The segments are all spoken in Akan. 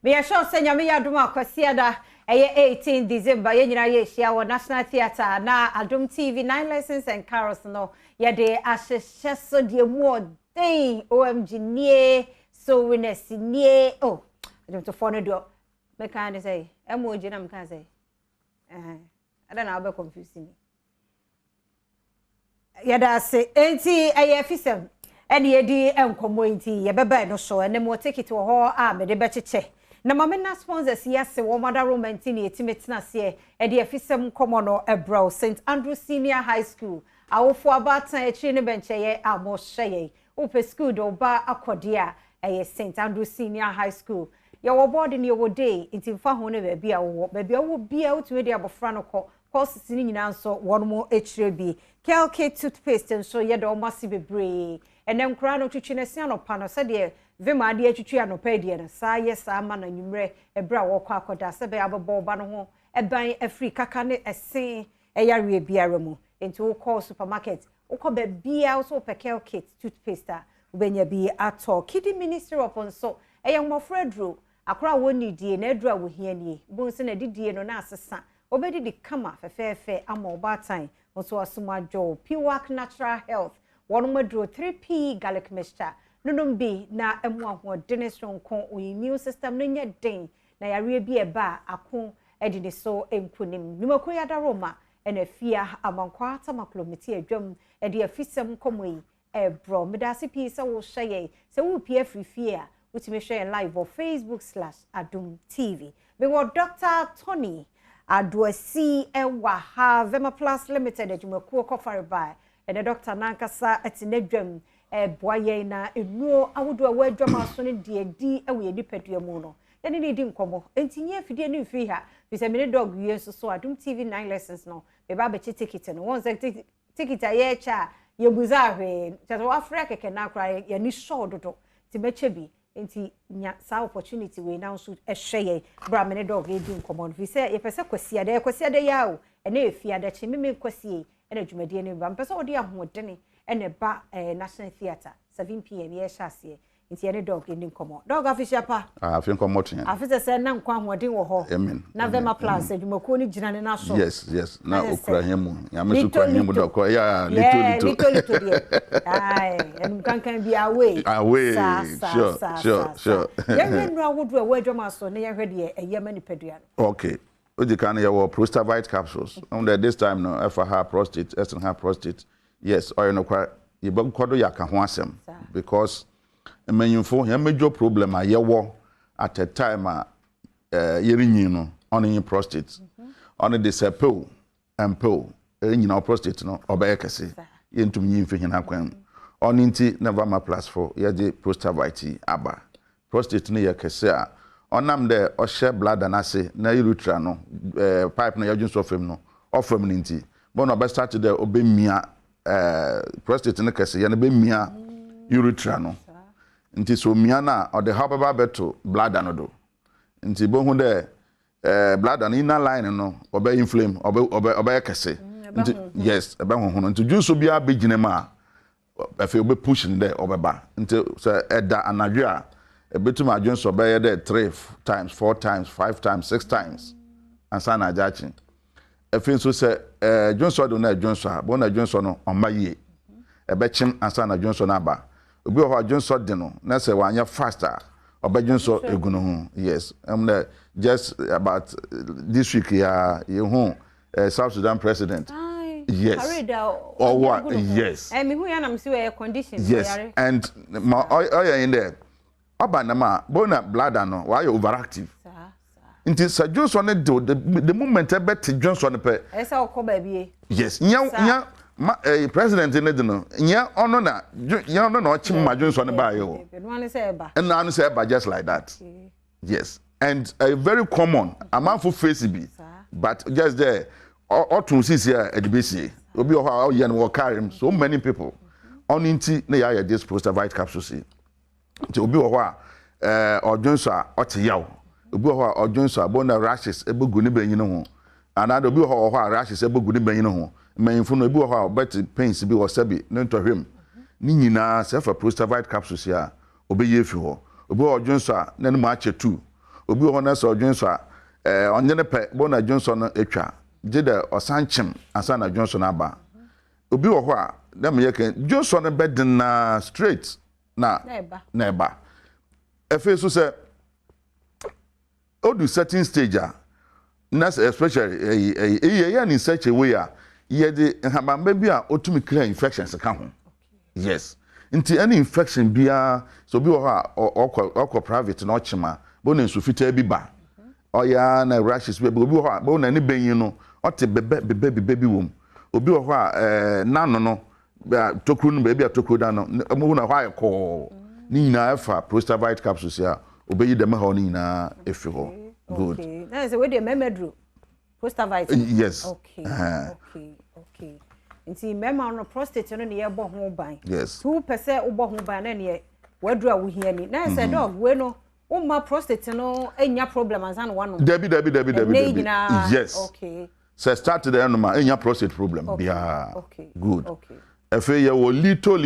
Me sure say nyame Adom akwasiada eye 18 December ye nyina ye hia wo National Theatre na Adom TV 9 lessons and carols no ye de ahyehyɛ so de mu odin OMG nie so winners nie oh Adom to phone do me kan say emoji na me kan say I don't know how confuse me ye da say enti eye Afisem ene ye di enkomo enti ye beba no so ene mo take it wo ho a me de be cheche na mama na sponsors yes wo mother romantini etimetina se e de Afisem komo no ebro St Andrew Senior High School awofo abatan echi ne bencheye amo hye ope school do ba akode a St Andrew Senior High School ye wo board ne wo day ntimfa ho ne ba bia wo bia otumi de abofra no courses ni nyina nso won mo echire bi Calcate toothpaste nso ye do masi bebre enem kra no twitwi ne sia no pa no se de Vema ade atwitwi anopa die no saa yes ama na nwumre ebra wo kwa akoda se be abebo ba no ho eban afri kaka ne esen eyare biara mu enti wo call supermarket wo ko ba bia wo so pekel kit toothpaste a ubenya bi ato kidi ministry of nso eyemofra dro akora wo nidie na adru a wo hia nie bo nse na didie no na asesa obedi di kama fefefe ama obatan nso asoma jo Piwak Natural Health wonu madro 3P garlic mixture Nunumbi na emu ahoɔden sonko o immune system no nya den na yare bi eba ako edi ne so enkunim nimakoya da Roma ena fia amankwa tamaklomiti adwam edi Afisem komoi ebro medase pi se wo hye se wo pi afrifie a utime hye live on Facebook/Adom TV we were Dr. Tony Adoasi ewa ha Vemaplus Limited adwumakuo kofare by ena Dr. Nankasa atinadwam boye na enuo awodo awadwama so ne di ewe nipadua mu no ene ne di nkomo entinye afidie ne mfiri ha fise me dog wie so so Adom TV 9 lessons no be ba be ticket no won say ticket aye cha ye buza hwe chato afra keke na akra ye ni show dodo ti meche bi enti nya sa opportunity we now so ehwe bra me dog e di nkomo fise ye pese kwasiade ya o ene efiade che me kwasie ene dwumadie ne ba mpese odi ahoɔdene ene ba National Theatre 7 PM ye hyase nti ene dog ending komo dog official pa afin komo tun afise se na nkwa ahoɔden wo ho na Vemaplus adwumakuo ni gyina ne na so yes na okura hemu ya mesu kwa hemu dog ya little ai en kankan bi away sure ye nru awodo a wadwama so ne ye hwede eyema ni padua okay oji kan ye wo prostate capsules on this time no for her prostate yes or no kwa ye ba kodo yaka ho asem because emanyimfo ya major problem a ye wo at a time ye rinyin no on in prostate on the sepal and pill nyina prostate no obaye kese ye ntum nyimfe hina kwan on inti never ma plus for ye de prostate aba prostate no ye kese a onam de o share blood anase na urethra no pipe no yadwun so fam no ofam ninti but no be start there obemia prostate no kese ye no be mia urethra no nti so mia na o de hababa beto blood no do nti bo hu de blood no inner line no obe inflame obe kese nti yes ebe hu no nti juice bia be ginema afi obe push in there obeba nti so eda anadwe a betum adwon so be there 3 times 4 times 5 times 6 times ansa na ajachin efin so se Johnson do na Johnson bo na Johnson no omaye ebe chim ansa na Johnson na ba obi ho Johnson de no na se wanya faster oba Johnson eguno ho yes just about this week ya you South Sudan president yes or what yes me hu ya na msi we condition yes and in there Abanama bona bladder no why overactive nti Sir Johnson the moment e bet Johnson pe esa okoba bie yes nya president ne de no nya ono na ochim Johnson ba yo and na say ba just like that yes and a very common amount for face be but just there otun sisi a edibesi obi o ye no carry him so many people on inti na ya this prostate capsule see nti obi wo ho a odwonso a oteyaw obi wo ho a odwonso a bona rashes ebegu ne banyin ho anada obi wo ho a rashes ebegu ne banyin ho manfo no obi wo ho a bet pains bi wo sabi ne ntohwem ni nyina sefa prostate capsules ya obi ye fi ho obi wo odwonso a na ne ma ache 2 obi ho na so dwonso a onye ne pe bo na dwonso no etwa je de osanchim asa na dwonso na ba obi ho a dem ye kan dwonso no beden na straight na eba efe so say odu certain stage a na especially in such a way a ye de habamba bi a otumi clear infections ka ho yes nti any infection bia so bi ho a okọ private no chima bo na nsu fita bi ba oya na rashes bi obi ho a bo na ni benyin no ote bebe bi wom obi ho a nano no tokru no be bia tokru da no mo na ho ayeko ni nyina afa prostavite capsules ya obeyi dem ha ni nyina efi ho good okay na say we dey memedro prostavite yes okay nti mema no prostate no ne ye bo ho ban yes 2% wo bo ho ban na ne wadru a wo hia ni na say dog we no wo ma prostate no enya problem ansa no wano debi yes okay so start there no ma enya prostate problem bia okay good okay efe ye wo little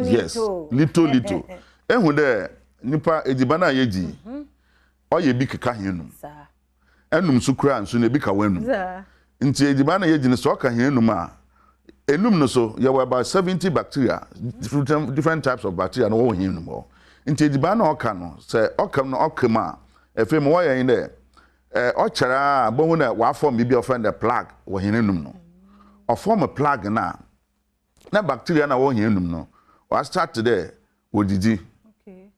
yes little ehu de nipa edibana yeji oye bi keka henum sa enum sukura nso na bi ka wanum za nti edibana yeji ne so ka henum a enum no so ye were about 70 bacteria different types of bacteria no wo henum ho nti edibana oka no se oka no okema efe mo wo yen de ochara bohu na wa form bi offend the plaque wo henum no o form a plaque na bacteria na wo henum no wa start there odidi okay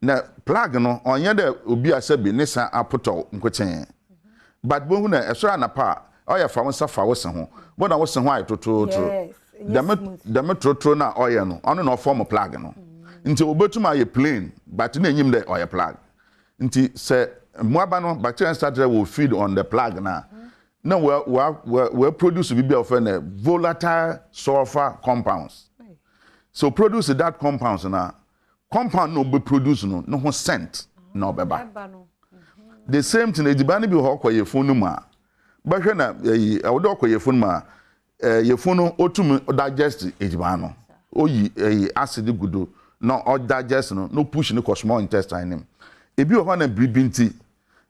na plague no onye de obi asabi ne san apoto nkoten but bohu na esora na pa oya fa won safa wo se ho bo na wo se ho ay toto dem toto na oya no ono na form plague no nti obetuma ye plain but na enyim de oya plague nti se moaba no bacteria started will feed on the plague na we produce bi of a volatile sulfur compounds so produce that compounds na compound no be produce no ho scent na obeba the same thing edibane bi ho kwaye funu ma ba hwe na awodo kwaye funu ma ye funu otum digest edibane no oyi acid gudo no o digest no push no small intestine nim ebi ho na bribinti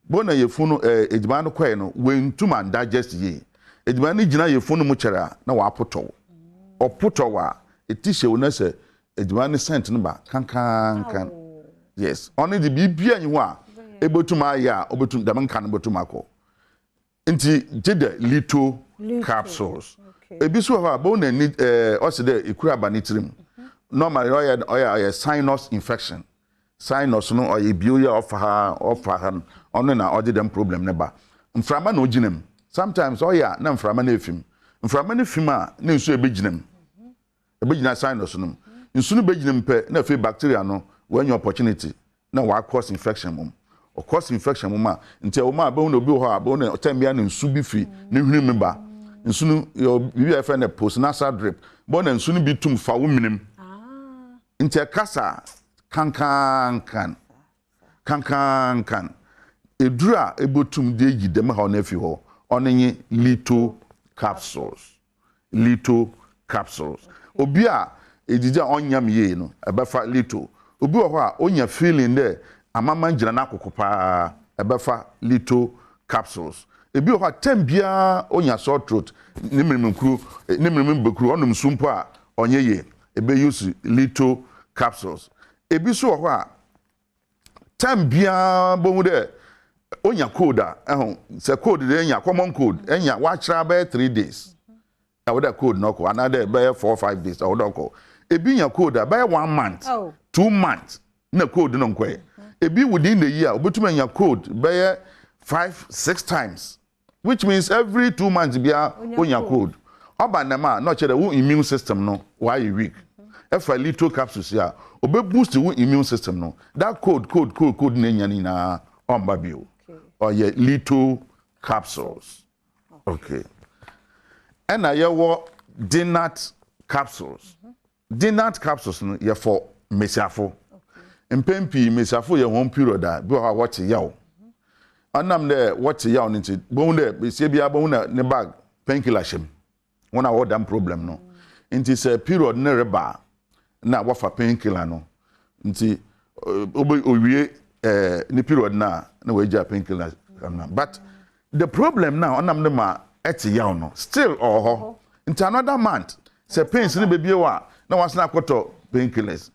bona ye funu edibane kwaye no wentum and digest ye edibane gina ye funu mu kyera na wa poto opoto wa etishe wona se edibane scent no ba kan yes only the bibia nyi ho a ebotum aya obetum dam nkan botum akọ nti jede little capsules ebi so ha bo na ni oside ikura banitrim normally oya sinus infection sinus no oya bioya of ha ono na odi dem problem ne ba mframa na oginem sometimes oya na mframa na efim mframa na efim a na nso ebeginem ebegina sinus no nso no beginem pe na fe bacteria no when your opportunity na wa cause infection mum o cause infection mum a nti o ma ba no bi ho a ba no tambia na nsu bi fi na hwiri me ba nsu no bi afa na postnasal drip bo na nsu no bi tum fa wo minim nti kasa kan edura ebotum de yidem ha na fi ho onenye little capsules obi a ejija onyam ye no ebefa little obi wo ho a onya feeling there amama ngira na kokopa ebefa little capsules ebi wo ho a tambia onya sore throat nimrim bekru onum sumpo a onye ye ebe use little capsules ebi so wo ho a tambia bomu de onya cold a se cold de enya common cold enya wa kira be 3 days awoda cold no ko another be 4 or 5 days awoda ko ebi nya cold a be 1 month 2 months na cold no nkwe ebi within the year obetuma nya cold be 5-6 times which means every 2 months bia onya cold oba na ma no chere wo immune system no why you weak if a little capsules ya obe boost wo immune system no that cold na nya ni na omba bio or your little capsules okay and I your dinat capsules dinat capsules no ye for mesiafo mpempi mesiafo ye home period a bi wa watch yaw anam de watch yaw nti bon de besie bia bon na ne bag painkiller shem wona wo dam problem no nti se period ne reba na wafa painkiller no nti owie ni period na we ja painkillers but the problem now onam dem a eti yaw no still ho into another month say pains ni bebie wa na wasna akoto painkillers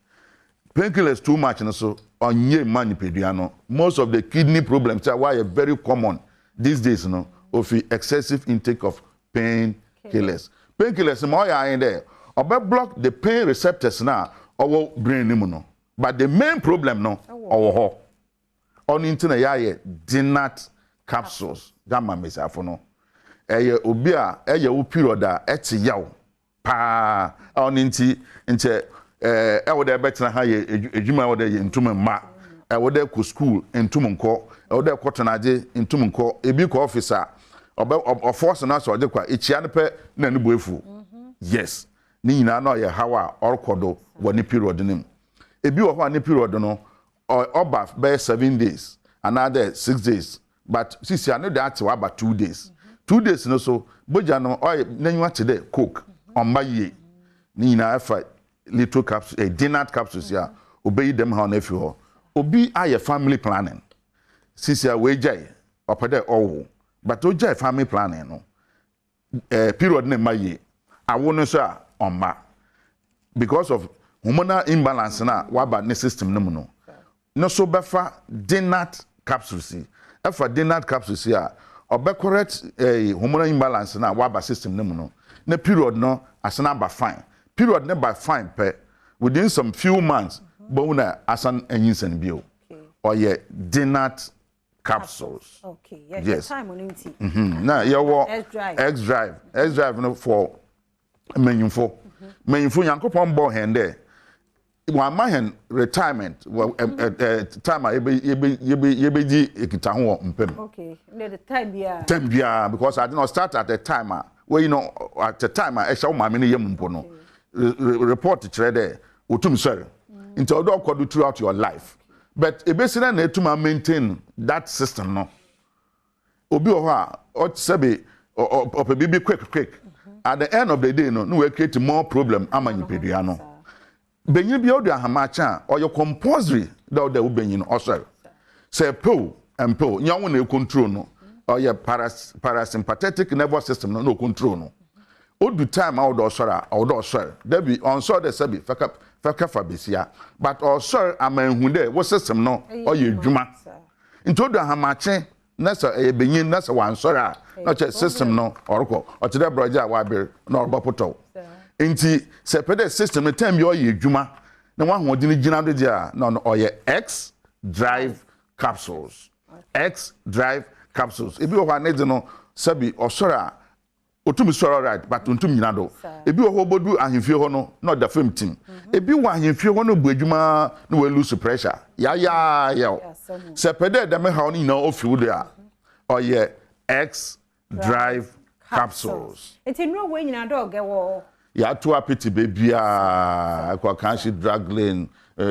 too much no so onye manipedua no most of the kidney problems are why very common these days no of excessive intake of painkillers mo ya in there obe block the pain receptors na our brain mu no but the main problem no owo ho on into na ya dinat capsules gamma mesafo no eye obi a eye wo period a eti yaw pa on into wo de betina ha ye edwuma wo de ye ntum ma wo de ko school ntum nko wo de ko tonaje ntum nko ebi ko officer o force na so de kwa echia ne pe na ne boefu yes ni nyina na ye hawa orkodo wo ni period nim ebi wo ho ni period no oba be 7 days another 6 days but sisi anu that wa about 2 days 2 days no so boja no nanyu ate de coke on maye ni nyina afa little capsules dinner capsules ya obey them how na fi ho obi aye family planning sisi a we jai opede owo but o jai family planning no period na maye awo no so a onma because of hormonal imbalance na waba ne system no mu no so befa dinner capsules efa dinner capsules ya obe correct hormonal imbalance na waba system no mu no na period no asana ba fine period ne by fine per within some few months bona asan anyinsan bio or ye dinat capsules okay yes time on empty na ye wo x drive no for menyimfo yankopon bo hen there wa ma hen retirement time ye be ji ekita ho mpem okay the time bia because I did not start at the time where you know at the time I show ma me ne yem mpo no report chere there otum sorry into odo kwado throughout your life but ebesina na etuma maintain that system no obi o ho a o sebe opebibi quick at the end of the day no we create more problem amanyipedua no benyin bia odu ahamacha or your compulsory that the benyin no sorry say pill and pill nyawo na control no or your parasympathetic nervous system no control no odu time out do sorry there be on so the sabi faka fabesia but also amanhu there what system no or you dwuma into odu ahamache na so benyin na so wan sorry na che system no orko o te de broja wa be na orbopoto nti se pede system time yo ye dwuma na wa hodini gina do dia no oye X drive capsules ebi o ha ne de no sabi osora otum soro right but ontum nyina do ebi o ho bodu ahemfie ho no na da fam team ebi wa ahemfie ho no bu adwuma na we lose pressure ya se pede de me ha no nyina ofi wo dia oye X drive capsules enti no we nyina do ge wo ya to apiti bebia akwa kanshi drug lane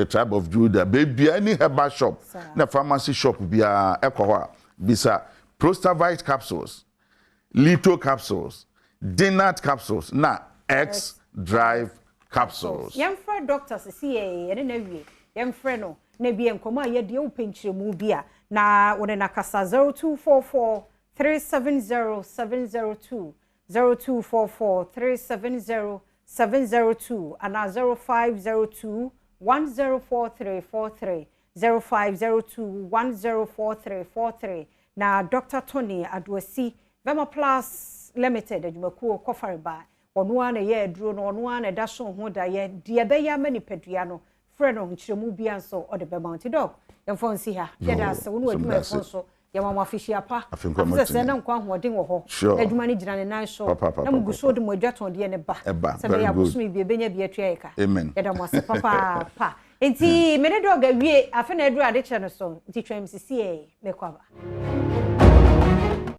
tribe of Judah bebia any herbal shop na pharmacy shop bia ekoho bisa Prostavite capsules Lito capsules Dinat capsules na X drive capsules yemfra doctors see ene na wie yemfra no na bia enkomo a ye de wo penchiremu bia na wona na kasa 0244 370 702 0244 370 702 and 0502 104343 0502 104343 na Dr. Tony Adwasi Vemaplus Limited adwumakuo kofariba ono ana ye aduro no ono ana da so ho da ye de be ya mani pedua no frɛ no nkyeremu bia nso o de be mount dog yemfo nsi ha yeda se wo no adwuma efo nso Vemaplus afishia pa afise na nkwa hoɔden wɔ hɔ adwuma ne gyina ne nan so na muguso de mo adwaton de ne ba se be ya bosumi bi benya bi atua yeka yeda mo ase pa enti me ne dog awie afa na aduru ade kyɛ no so enti twam sisi e me kwaba